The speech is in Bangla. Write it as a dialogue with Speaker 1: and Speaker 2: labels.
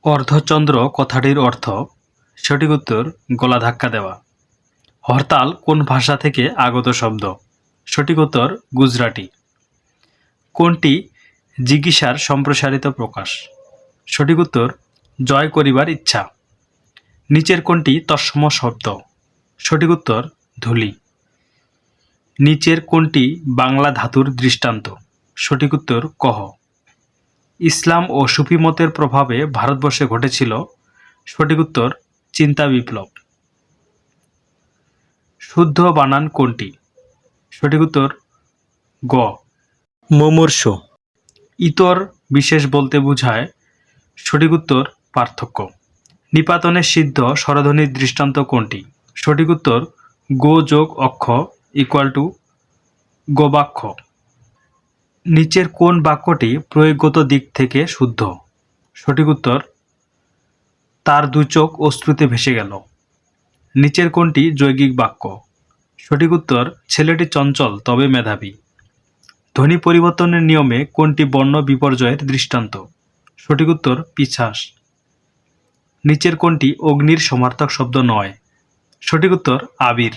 Speaker 1: অর্ধচন্দ্র কথাটির অর্থ সঠিক উত্তর গলা ধাক্কা দেওয়া। হরতাল কোন ভাষা থেকে আগত শব্দ? সঠিক উত্তর গুজরাটি। কোনটি জিজ্ঞাসার সম্প্রসারিত প্রকাশ? সঠিক উত্তর জয় করিবার ইচ্ছা। নিচের কোনটি তৎসম শব্দ? সঠিক উত্তর ধূলি। নিচের কোনটি বাংলা ধাতুর দৃষ্টান্ত? সঠিক উত্তর কহ। ইসলাম ও সুফি মতের প্রভাবে ভারতবর্ষে ঘটেছিল। সঠিক উত্তর চিন্তা বিপ্লব। শুদ্ধ বানান কোনটি? সঠিক উত্তর গ। মুমূর্ষু। ইতর বিশেষ বলতে বোঝায়। সঠিক উত্তর পার্থক্য। নিপাতনে সিদ্ধ স্বরধ্বনির দৃষ্টান্ত কোনটি? সঠিক উত্তর গো যোগ অক্ষ ইকুয়াল টু গোবাক্ষ। নিচের কোন বাক্যটি প্রয়োগগত দিক থেকে শুদ্ধ? সঠিক উত্তর তার দুই চোখ অশ্রুতে ভেসে গেল। নিচের কোনটি যৌগিক বাক্য? সঠিক উত্তর ছেলেটি চঞ্চল তবে মেধাবী। ধ্বনি পরিবর্তনের নিয়মে কোনটি বর্ণ বিপর্যয়ের দৃষ্টান্ত? সঠিক উত্তর পিছাস। নিচের কোনটি অগ্নির সমার্থক শব্দ নয়? সঠিক উত্তর আবির।